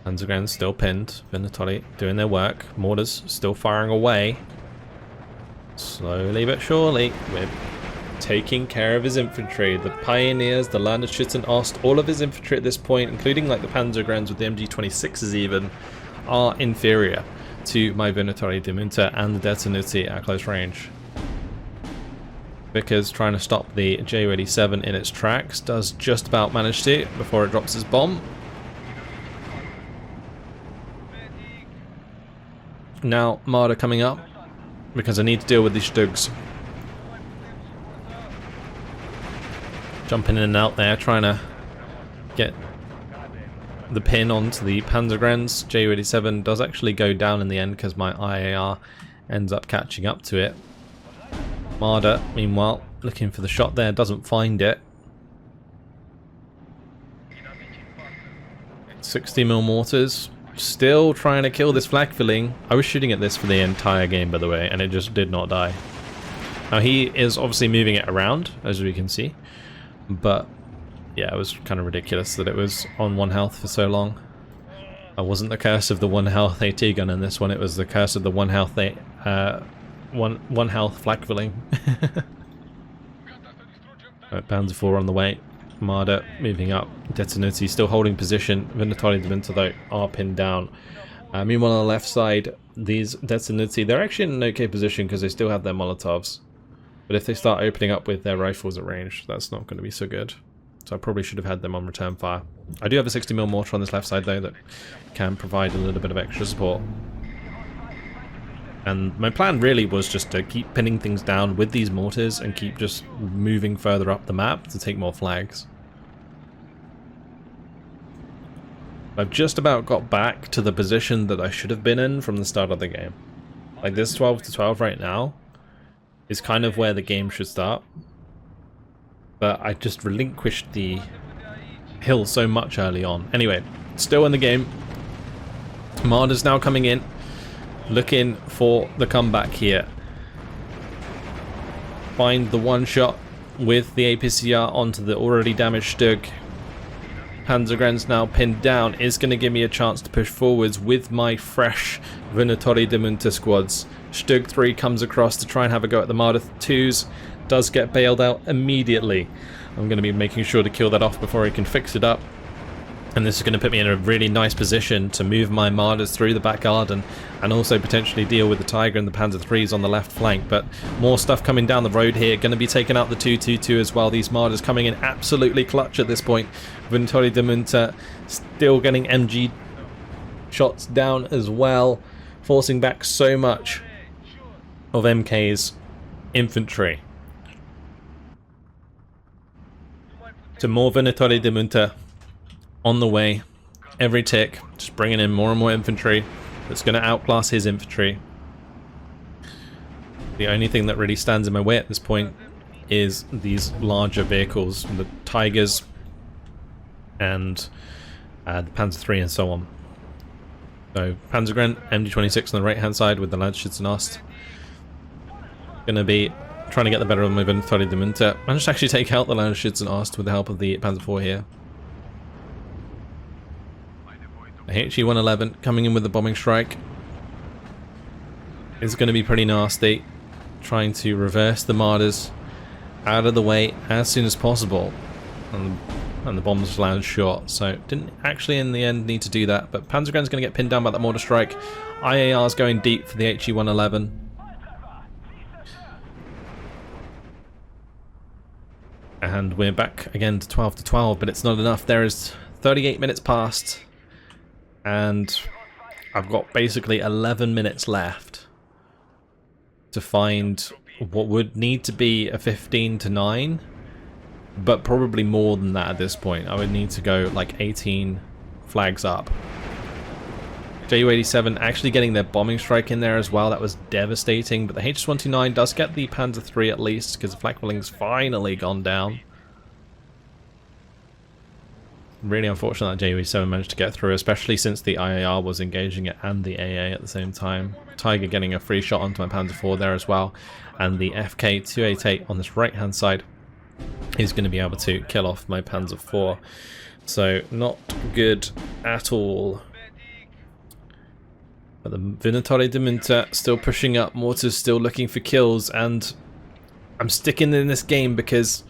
Panzergrenz still pinned. Venatori doing their work. Mortars still firing away. Slowly but surely, we're taking care of his infantry. The Pioneers, the Landesschützen Ost, all of his infantry at this point, including like the Panzergrenz with the MG26s even, are inferior to my Venatori de Munte and the Detzenutzi at close range. Because trying to stop the Ju-87 in its tracks does just about manage to before it drops its bomb. Now Marder coming up because I need to deal with these Stugs. Jumping in and out there, trying to get the pin onto the Panzergrenz. Ju-87 does actually go down in the end because my IAR ends up catching up to it. Marder, meanwhile, looking for the shot there, doesn't find it. 60mm mortars, still trying to kill this flak filling. I was shooting at this for the entire game, by the way, and it just did not die. Now he is obviously moving it around, as we can see, but yeah, it was kind of ridiculous that it was on 1 health for so long. It wasn't the curse of the 1 health AT gun in this one, it was the curse of the 1 health one health flak filling. Right, Panzer IV on the way. Marder moving up. Detzenutzi still holding position. Venatori de Munte though are pinned down. Meanwhile on the left side, these Detzenutzi, they're actually in an okay position because they still have their Molotovs. But if they start opening up with their rifles at range, that's not going to be so good. So I probably should have had them on return fire. I do have a 60mm mortar on this left side though that can provide a little bit of extra support. And my plan really was just to keep pinning things down with these mortars and keep just moving further up the map to take more flags. I've just about got back to the position that I should have been in from the start of the game. Like this 12-12 right now is kind of where the game should start. But I just relinquished the hill so much early on. Anyway, still in the game. Marder's now coming in. Looking for the comeback here. Find the one shot with the APCR onto the already damaged Stug. Panzergrenz now pinned down is going to give me a chance to push forwards with my fresh Venatori de Munte squads. Stug 3 comes across to try and have a go at the Marder 2s. Does get bailed out immediately. I'm going to be making sure to kill that off before he can fix it up. And this is going to put me in a really nice position to move my Marders through the back garden and also potentially deal with the Tiger and the Panzer IIIs on the left flank. But more stuff coming down the road here. Going to be taking out the 222 as well. These Marders coming in absolutely clutch at this point. Venatori de Munte still getting MG shots down as well, forcing back so much of MKs infantry. So more Venatori de Munte on the way. Every tick, just bringing in more and more infantry that's going to outclass his infantry. The only thing that really stands in my way at this point is these larger vehicles, the Tigers and the Panzer III and so on. So Panzergren, MG26 on the right hand side with the Landschützenast. Gonna be trying to get the better of my Venatori de Munte. Managed to actually take out the Landschützenast with the help of the Panzer IV here. The HE-111 coming in with the bombing strike is going to be pretty nasty. Trying to reverse the Martyrs out of the way as soon as possible. And the bombs land short, so didn't actually in the end need to do that. But Panzergren's going to get pinned down by that mortar strike. IAR's going deep for the HE-111. And we're back again to 12 to 12, but it's not enough. There is 38 minutes past. And I've got basically 11 minutes left to find what would need to be a 15 to 9, but probably more than that at this point. I would need to go like 18 flags up. Ju-87 actually getting their bombing strike in there as well. That was devastating, but the HS-129 does get the Panzer III at least, because the flak filling's finally gone down. Really unfortunate that Ju-87 managed to get through, especially since the IAR was engaging it and the AA at the same time. Tiger getting a free shot onto my Panzer IV there as well, and the FK-288 on this right hand side is going to be able to kill off my Panzer IV. So not good at all. But the Venatori de Munte still pushing up, mortars still looking for kills, and I'm sticking in this game because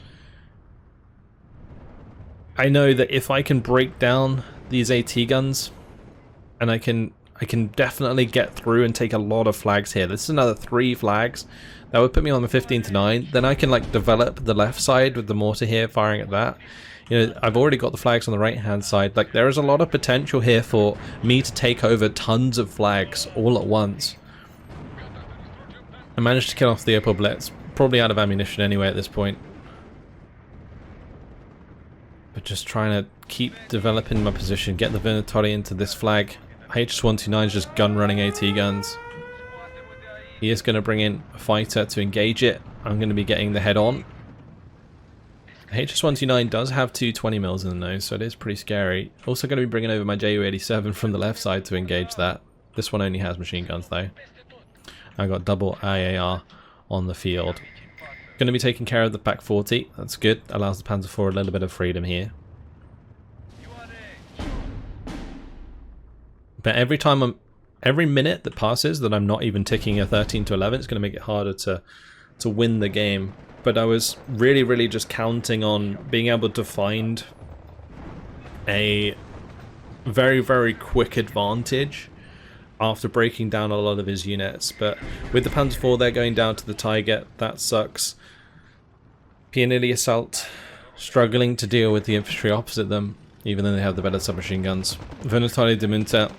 I know that if I can break down these AT guns, and I can definitely get through and take a lot of flags here. This is another 3 flags. That would put me on the 15 to 9. Then I can like develop the left side with the mortar here, firing at that. You know, I've already got the flags on the right hand side. Like, there is a lot of potential here for me to take over tons of flags all at once. I managed to kill off the Opel Blitz. Probably out of ammunition anyway at this point. But just trying to keep developing my position, get the Venatori into this flag. HS-129 is just gun running AT guns. He is going to bring in a fighter to engage it. I'm going to be getting the head on. HS-129 does have 2 20mm in the nose, so it is pretty scary. Also going to be bringing over my Ju-87 from the left side to engage that. This one only has machine guns though. I got double IAR on the field. Going to be taking care of the Pak 40. That's good. Allows the Panzer IV a little bit of freedom here. But every minute that passes that I'm not even ticking a 13 to 11, it's going to make it harder to win the game. But I was really just counting on being able to find a very quick advantage after breaking down a lot of his units. But with the Panzer IV, they're going down to the Tiger. That sucks. Pianelli Assault struggling to deal with the infantry opposite them, even though they have the better submachine guns. Venatori de Munte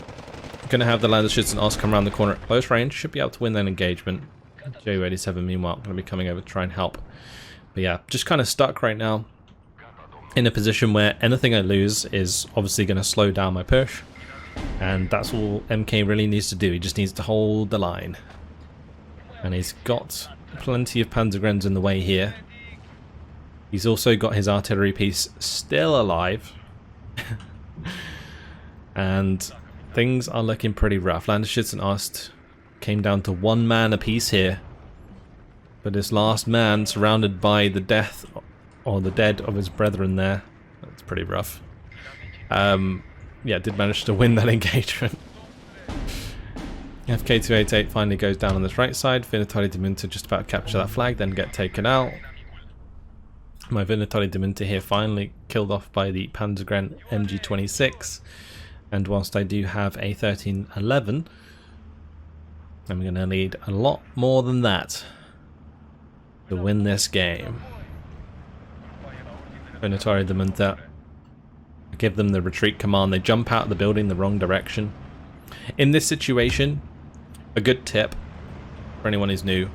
going to have the Landschützenast come around the corner at close range. Should be able to win that engagement. Ju-87 meanwhile going to be coming over to try and help. But yeah, just kind of stuck right now in a position where anything I lose is obviously going to slow down my push. And that's all MK really needs to do. He just needs to hold the line. And he's got plenty of Panzergrens in the way here. He's also got his artillery piece still alive. And things are looking pretty rough. Landschützenast came down to 1 man apiece here. But his last man, surrounded by the death or the dead of his brethren there. That's pretty rough. Yeah, did manage to win that engagement. FK-288 finally goes down on this right side. Venatori de Munte just about to capture that flag, then get taken out. My Venatori de Munte here finally killed off by the Panzergren MG26. And whilst I do have a 1311, I'm going to need a lot more than that to win this game. Venatori de Munte give them the retreat command. They jump out of the building the wrong direction. In this situation, a good tip for anyone who's new,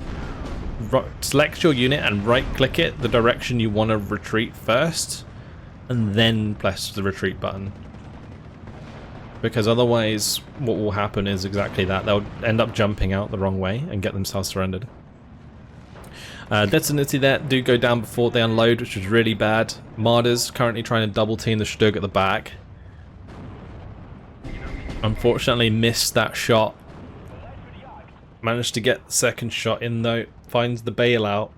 select your unit and right click it the direction you want to retreat first, and then press the retreat button. Because otherwise what will happen is exactly that. They'll end up jumping out the wrong way and get themselves surrendered. Detonity there do go down before they unload, which is really bad. Marder's currently trying to double team the Stug at the back. Unfortunately missed that shot. Managed to get the second shot in though. Finds the bailout.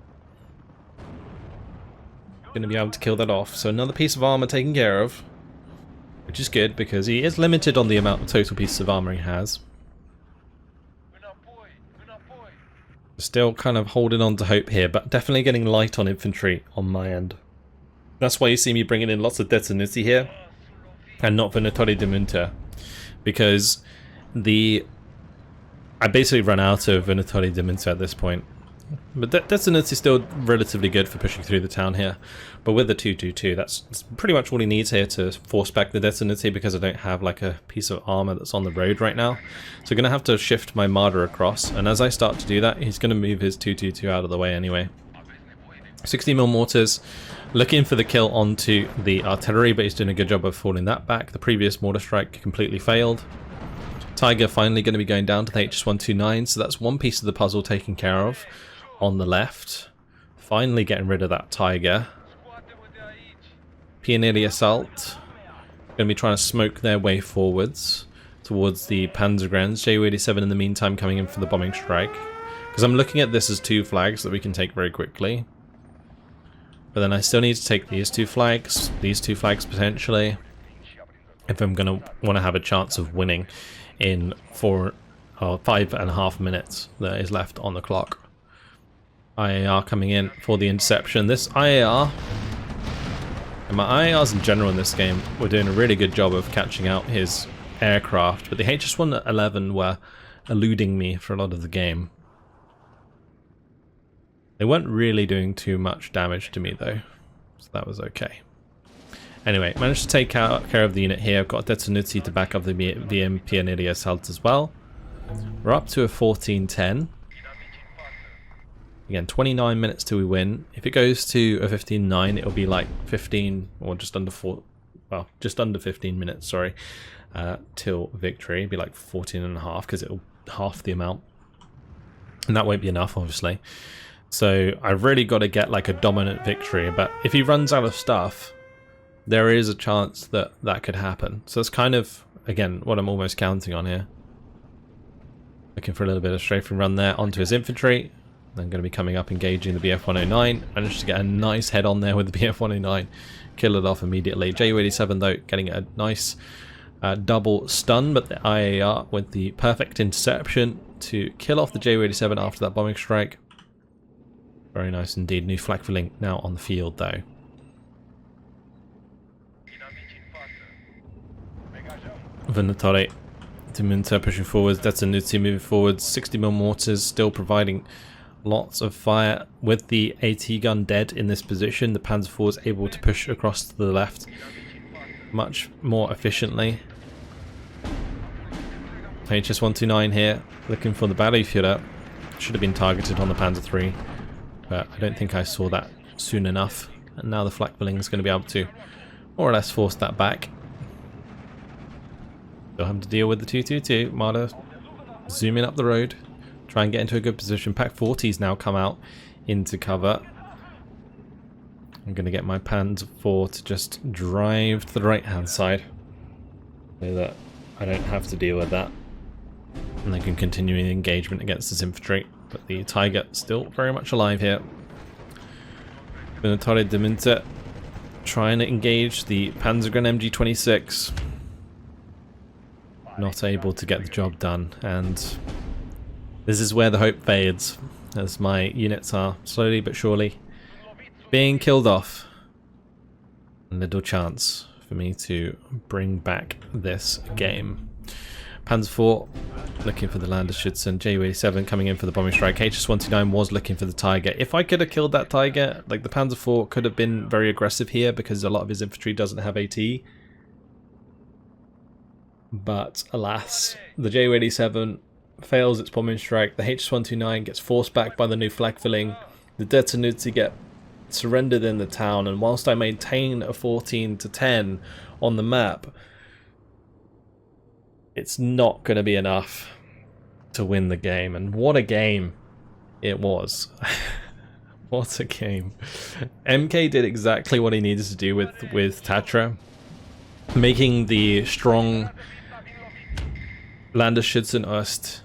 Going to be able to kill that off. So another piece of armor taken care of. Which is good because he is limited on the amount of total pieces of armor he has. Still kind of holding on to hope here, but definitely getting light on infantry on my end. That's why you see me bringing in lots of Detonity here and not Venatori de Munte, because I basically run out of Venatori de Munte at this point. But Detonity is still relatively good for pushing through the town here. But with the 222, that's pretty much all he needs here to force back the Detonity, because I don't have like a piece of armor that's on the road right now. So I'm going to have to shift my Marder across, and as I start to do that, he's going to move his 222 out of the way anyway. 60mm mortars, looking for the kill onto the artillery, but he's doing a good job of falling that back. The previous mortar strike completely failed. Tiger finally going to be going down to the HS-129, so that's one piece of the puzzle taken care of. On the left, finally getting rid of that Tiger. Pioneer assault, going to be trying to smoke their way forwards towards the Panzergrenz. Ju-87 in the meantime coming in for the bombing strike, because I'm looking at this as two flags that we can take very quickly. But then I still need to take these two flags potentially, if I'm going to want to have a chance of winning in 5.5 minutes that is left on the clock. IAR coming in for the interception. This IAR, and my IARs in general in this game, were doing a really good job of catching out his aircraft, but the HS-111 were eluding me for a lot of the game. They weren't really doing too much damage to me though, so that was okay. Anyway, managed to take care of the unit here. I've got Detonity to back up the VM Pioneer assault as well. We're up to a 14-10. Again, 29 minutes till we win. If it goes to a 15-9, it'll be like 15 or just under 15 minutes, sorry, till victory. It'll be like 14.5 because it'll half the amount. And that won't be enough, obviously. So I've really got to get like a dominant victory. But if he runs out of stuff, there is a chance that that could happen. So it's kind of, again, what I'm almost counting on here. Looking for a little bit of strafing run there onto his infantry. Then going to be coming up, engaging the BF-109. Managed to get a nice head on there with the BF-109. Kill it off immediately. Ju-87 though, getting a nice double stun, but the IAR with the perfect interception to kill off the Ju-87 after that bombing strike. Very nice indeed. New flak filling now on the field though. Venatori de Munte pushing forwards. Detonity moving forwards. 60mm mortars still providing lots of fire. With the AT gun dead in this position, the Panzer IV is able to push across to the left much more efficiently. HS-129 here, looking for the Battleführer. Should have been targeted on the Panzer III, but I don't think I saw that soon enough. And now the flak filling is going to be able to more or less force that back. Still having to deal with the 222. Marder zooming up the road. Try and get into a good position. Pack 40s now come out into cover. I'm going to get my Panzer IV to just drive to the right hand side so that I don't have to deal with that. And they can continue the engagement against this infantry. But the Tiger still very much alive here. Venatori de Munte trying to engage the Panzergren MG26. Not able to get the job done, and this is where the hope fades, as my units are slowly but surely being killed off. Little chance for me to bring back this game. Panzer IV looking for the Landeschützen, Ju-87 coming in for the bombing strike. HS-129 was looking for the Tiger. If I could have killed that Tiger, like the Panzer IV could have been very aggressive here because a lot of his infantry doesn't have AT. But alas, the Ju-87 fails its bombing strike. The HS-129 gets forced back by the new flak filling. The Detanuti get surrendered in the town, and whilst I maintain a 14-10 on the map, it's not going to be enough to win the game. And what a game it was. What a game. MK did exactly what he needed to do with Tatra, making the strong Landesschützen Ost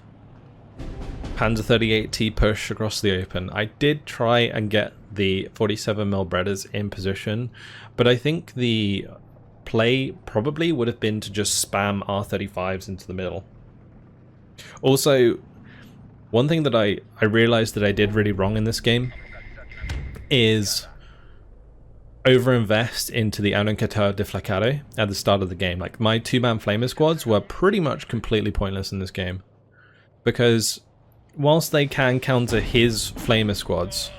Panzer 38T push across the open. I did try and get the 47mm Bredders in position, but I think the play probably would have been to just spam R35s into the middle. Also, one thing that I realized that I did really wrong in this game is overinvest into the Auto-Enquêteur de Flacare at the start of the game. Like, my two-man flamer squads were pretty much completely pointless in this game, because whilst they can counter his flamer squads,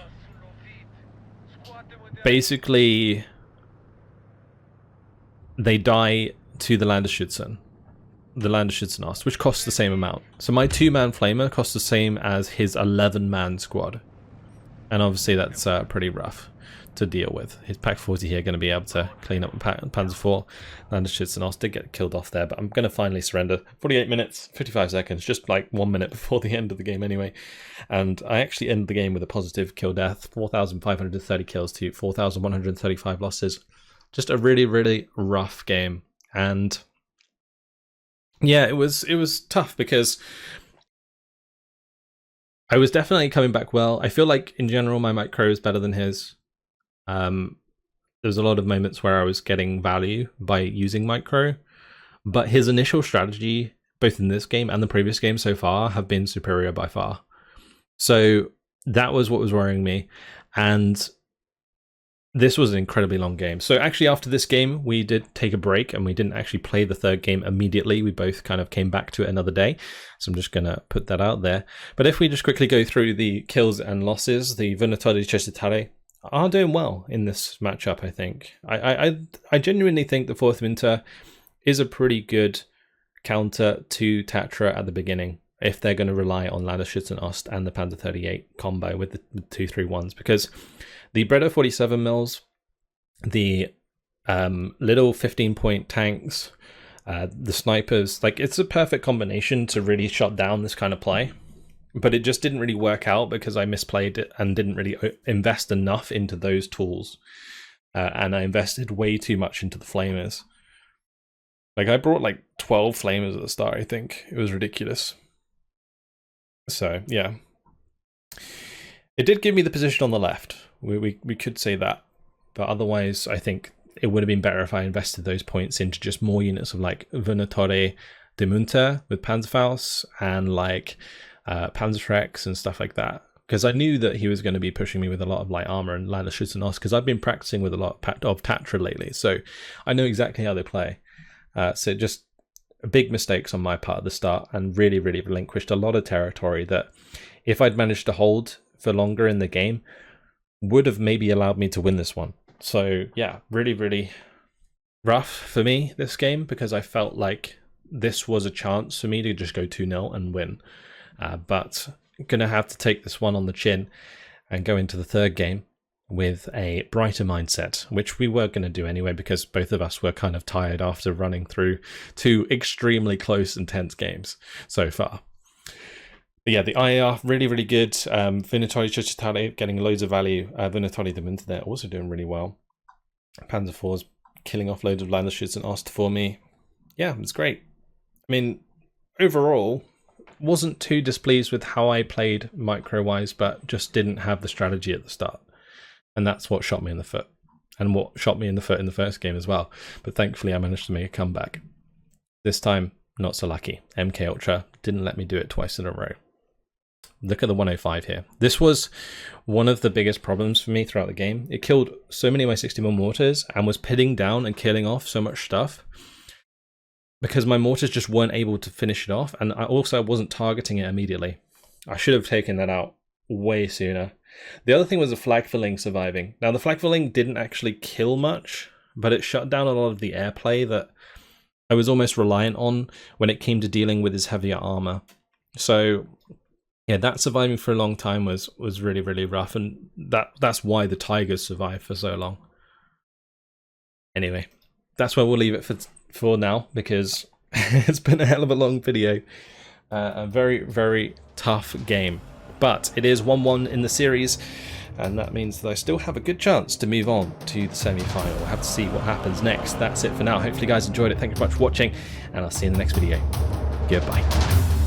basically they die to the Landesschützen Ost, which costs the same amount. So my two-man flamer costs the same as his 11-man squad, and obviously that's pretty rough to deal with. His Pack 40 here going to be able to clean up Panzer 4. Landesschützen Ost did get killed off there, but I'm going to finally surrender. 48 minutes, 55 seconds, just like 1 minute before the end of the game anyway. And I actually ended the game with a positive kill death, 4,530 kills to 4,135 losses. Just a really, really rough game. And yeah, it was tough because I was definitely coming back well. I feel like in general my micro is better than his. There's a lot of moments where I was getting value by using micro, but his initial strategy, both in this game and the previous game so far, have been superior by far. So that was what was worrying me, and this was an incredibly long game. So actually after this game, we did take a break and we didn't actually play the third game immediately. We both kind of came back to it another day. So I'm just going to put that out there. But if we just quickly go through the kills and losses, the Vernatore Cestitare are doing well in this matchup, I think. I genuinely think the 4th Munte is a pretty good counter to Tatra at the beginning, if they're going to rely on Landesschützen Ost and the Panzer 38 combo with the 231s, because the Bredder 47mm, the little 15-point tanks, the snipers, like, it's a perfect combination to really shut down this kind of play. But it just didn't really work out because I misplayed it and didn't really invest enough into those tools. And I invested way too much into the flamers. Like, I brought like 12 flamers at the start, I think. It was ridiculous. So, yeah. It did give me the position on the left. We could say that. But otherwise, I think it would have been better if I invested those points into just more units of like Vernatore de Munte with Panzerfaust and like Panzerschrecks and stuff like that, because I knew that he was going to be pushing me with a lot of light armor and Landesschützen Ost, because I've been practicing with a lot of Tatra lately, so I know exactly how they play. So just big mistakes on my part at the start, and really relinquished a lot of territory that, if I'd managed to hold for longer in the game, would have maybe allowed me to win this one. So yeah, really rough for me this game, because I felt like this was a chance for me to just go 2-0 and win. But gonna have to take this one on the chin and go into the third game with a brighter mindset, which we were going to do anyway, because both of us were kind of tired after running through 2 extremely close and tense games so far. But yeah, the IAR, really good. Vernatore Cestitare getting loads of value. Vernatore de Munte there also doing really well. Panzer 4's killing off loads of Landesschützen Ost for me. Yeah, it's great. I mean, overall, wasn't too displeased with how I played micro-wise, but just didn't have the strategy at the start. And that's what shot me in the foot. And what shot me in the foot in the first game as well. But thankfully I managed to make a comeback. This time, not so lucky. MK-Ultra didn't let me do it twice in a row. Look at the 105 here. This was one of the biggest problems for me throughout the game. It killed so many of my 60mm mortars and was pitting down and killing off so much stuff, because my mortars just weren't able to finish it off, and I wasn't targeting it immediately. I should have taken that out way sooner. The other thing was the flag filling surviving. Now, the flag filling didn't actually kill much, but it shut down a lot of the airplay that I was almost reliant on when it came to dealing with his heavier armor. So yeah, that surviving for a long time was really, really rough, and that's why the Tigers survived for so long. Anyway, that's where we'll leave it for now, because it's been a hell of a long video. A very, very tough game, but it is 1-1 in the series, and that means that I still have a good chance to move on to the semi-final. We'll have to see what happens next. That's it for now. Hopefully you guys enjoyed it. Thank you very much for watching, and I'll see you in the next video. Goodbye.